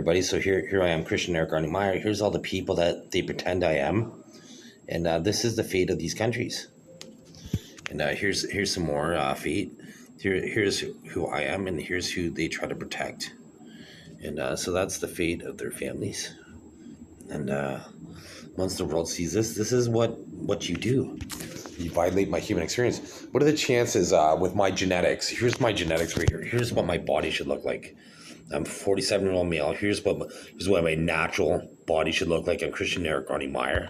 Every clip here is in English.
Everybody, so here I am, Christian Eric Arnie Meyer. Here's all the people that they pretend I am, and this is the fate of these countries. And here's some more fate. Here's who I am, and here's who they try to protect. And so that's the fate of their families. And once the world sees this is what you do. You violate my human experience. What are the chances with my genetics? Here's my genetics right here. Here's what my body should look like. I'm a 47-year-old male. Here's what my natural body should look like. I'm Christian Eric Arnie Meyer.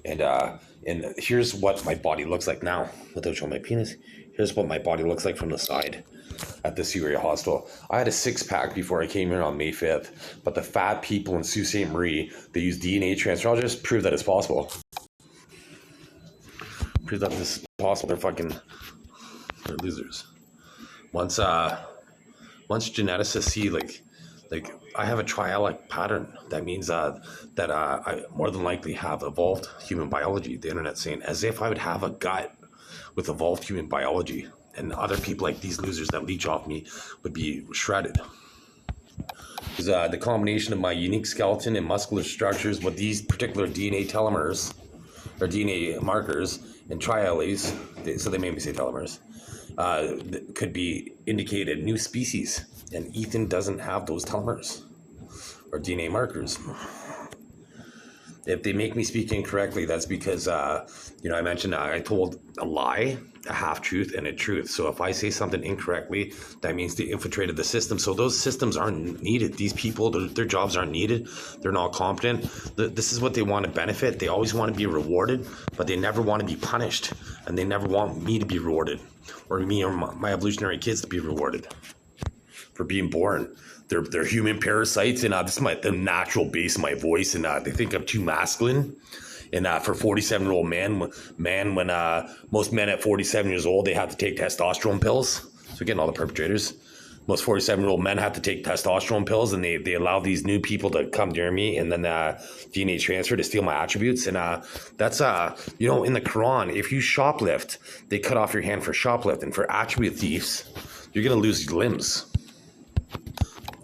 And here's what my body looks like now without showing my penis. Here's what my body looks like from the side at the Sioux Area Hospital. I had a six-pack before I came here on May 5th, but the fat people in Sault Ste. Marie, they use DNA transfer. I'll just prove that it's possible. Prove that this is possible. They're losers. Once geneticists see like I have a triadic pattern, that means that I more than likely have evolved human biology. The internet's saying as if I would have a gut with evolved human biology, and other people like these losers that leech off me would be shredded. Because the combination of my unique skeleton and muscular structures with these particular DNA telomeres or DNA markers and trialleles, so they made me say telomeres, could be indicated new species, and Ethan doesn't have those telomeres or DNA markers. If they make me speak incorrectly, that's because I mentioned I told a lie, a half-truth, and a truth. So if I say something incorrectly, that means they infiltrated the system. So those systems aren't needed. These people, their jobs aren't needed. They're not competent. This is what they want to benefit. They always want to be rewarded, but they never want to be punished, and they never want me to be rewarded, or me or my evolutionary kids to be rewarded for being born. They're human parasites, and this is the natural base of my voice, and they think I'm too masculine. And for 47-year-old man, when most men at 47 years old, they have to take testosterone pills. So again, all the perpetrators, most 47-year-old men have to take testosterone pills, and they allow these new people to come near me, and then DNA transfer to steal my attributes. And that's in the Quran, if you shoplift, they cut off your hand for shoplifting. For attribute thieves, you're gonna lose your limbs.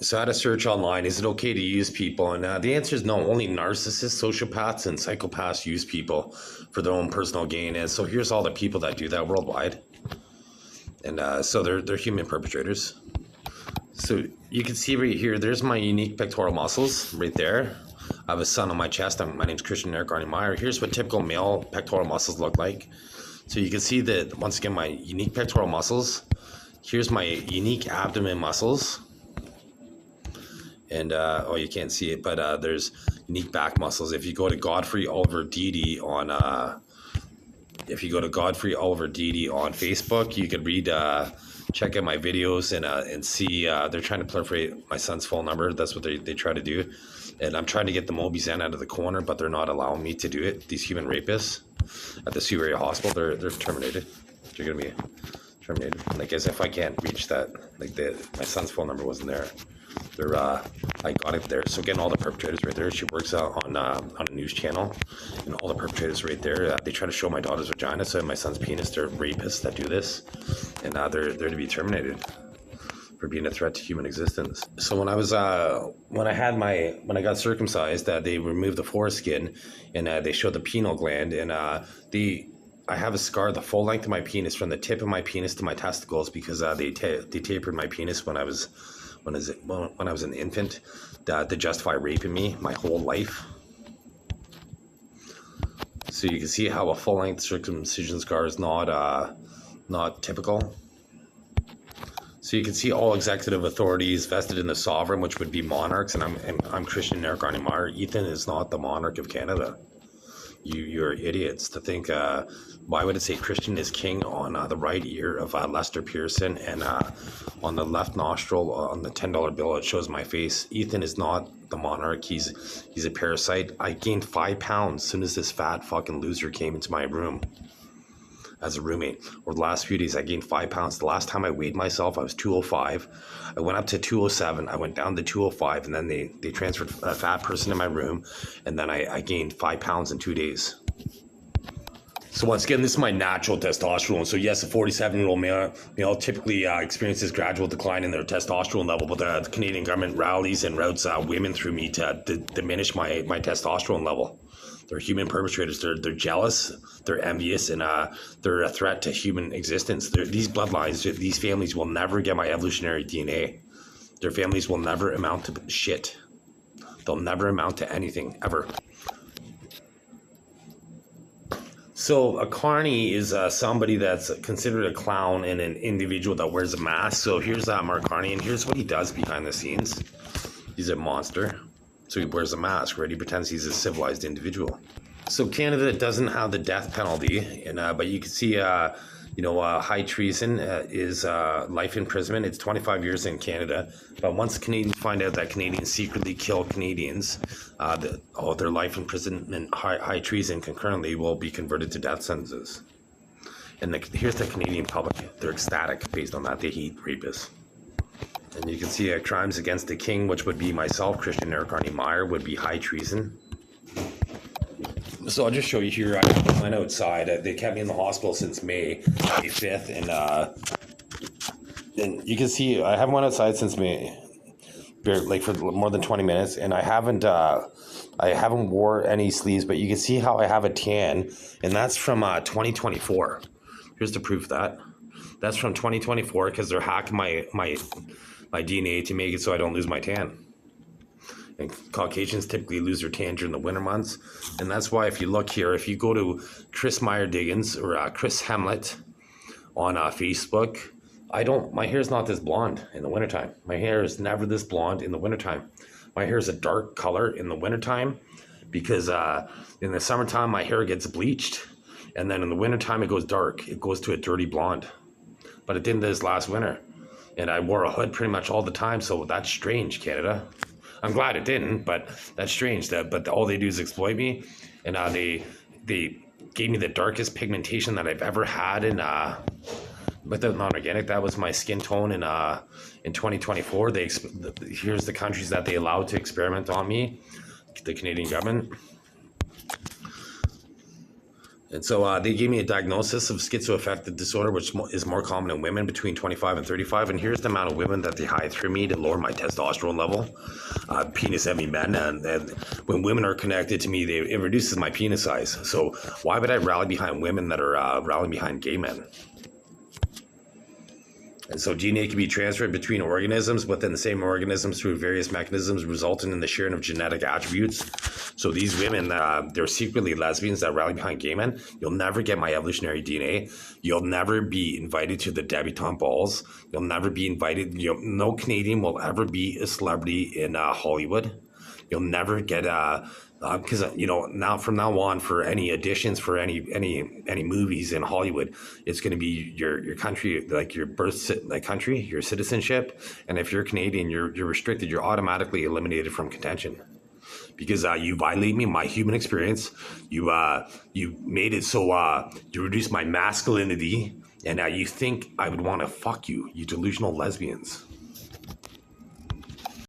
So I had to search online, is it okay to use people? And the answer is no. Only narcissists, sociopaths, and psychopaths use people for their own personal gain. And so here's all the people that do that worldwide. And so they're human perpetrators. So you can see right here, there's my unique pectoral muscles right there. I have a sun on my chest. My name's Christian Eric Arnie Meyer. Here's what typical male pectoral muscles look like. So you can see that, once again, my unique pectoral muscles. Here's my unique abdomen muscles. And, you can't see it, but there's unique back muscles. If you go to Godfrey Oliver Deedy on Facebook, you could read, check out my videos and see, they're trying to proliferate my son's phone number. That's what they try to do. And I'm trying to get the Moby Zen out of the corner, but they're not allowing me to do it. These human rapists at the Sioux Area Hospital, they're terminated. They're going to be terminated. Like, as if I can't reach that. Like, my son's phone number wasn't there. I got it there. So again, all the perpetrators right there. She works out on a news channel, and all the perpetrators right there. They try to show my daughter's vagina, so my son's penis. They're rapists that do this, and they're to be terminated for being a threat to human existence. So when I got circumcised, they removed the foreskin, and they showed the pineal gland, and I have a scar the full length of my penis from the tip of my penis to my testicles because they tapered my penis when I was an infant to justify raping me my whole life. So you can see how a full-length circumcision scar is not typical. So you can see all executive authorities vested in the sovereign, which would be monarchs, and I'm Christian Eric Arnie Meyer. Ethan is not the monarch of Canada. You're idiots to think, why would it say Christian is king on the right ear of Lester Pearson, and on the left nostril on the $10 bill it shows my face? Ethan is not the monarch. He's a parasite. I gained 5 pounds as soon as this fat fucking loser came into my room as a roommate. Over the last few days, I gained 5 pounds. The last time I weighed myself, I was 205. I went up to 207. I went down to 205, and then they transferred a fat person in my room, and then I gained 5 pounds in 2 days. So once again, this is my natural testosterone. So yes, a 47-year-old male typically experiences gradual decline in their testosterone level, but the Canadian government rallies and routes women through me to diminish my testosterone level. They're human perpetrators. They're jealous, they're envious, and they're a threat to human existence. These bloodlines, these families will never get my evolutionary DNA. Their families will never amount to shit. They'll never amount to anything, ever. So a carny is somebody that's considered a clown and an individual that wears a mask. So here's Mark Carney, and here's what he does behind the scenes. He's a monster. So he wears a mask, right? He pretends he's a civilized individual. So Canada doesn't have the death penalty, and but you can see, high treason is life imprisonment. It's 25 years in Canada. But once Canadians find out that Canadians secretly kill Canadians, their life imprisonment, high treason concurrently will be converted to death sentences. And here's the Canadian public. They're ecstatic based on that. They hate rapists. And you can see crimes against the king, which would be myself, Christian Eric Carney Meyer, would be high treason. So I'll just show you here. I went outside. They kept me in the hospital since May 5th, and you can see I haven't went outside since May, for more than 20 minutes, and I haven't wore any sleeves. But you can see how I have a tan, and that's from 2024. Here's the proof that that's from 2024 because they're hacking my DNA to make it so I don't lose my tan. And Caucasians typically lose their tan during the winter months. And that's why if you look here, if you go to Chris Meyer Diggins or Chris Hemlett on Facebook, my hair is not this blonde in the wintertime. My hair is never this blonde in the wintertime. My hair is a dark color in the wintertime because in the summertime, my hair gets bleached. And then in the wintertime, it goes dark. It goes to a dirty blonde. But it didn't this last winter. And I wore a hood pretty much all the time. So that's strange, Canada. I'm glad it didn't, but that's strange. But all they do is exploit me, and they gave me the darkest pigmentation that I've ever had without non-organic. That was my skin tone in 2024. Here's the countries that they allowed to experiment on me, the Canadian government. And so they gave me a diagnosis of schizoaffective disorder, which is more common in women between 25 and 35. And here's the amount of women that they hide through me to lower my testosterone level. Penis-heavy men. And when women are connected to me, it reduces my penis size. So why would I rally behind women that are rallying behind gay men? And so DNA can be transferred between organisms within the same organisms through various mechanisms, resulting in the sharing of genetic attributes. So these women, they're secretly lesbians that rally behind gay men. You'll never get my evolutionary DNA. You'll never be invited to the debutante balls. You'll never be invited. No Canadian will ever be a celebrity in Hollywood. You'll never get because now from now on, for any auditions for any movies in Hollywood, it's going to be your country, like your country, your citizenship, and if you're Canadian, you're restricted. You're automatically eliminated from contention because you violate me, my human experience. You made it so you reduce my masculinity, and you think I would want to fuck you, you delusional lesbians.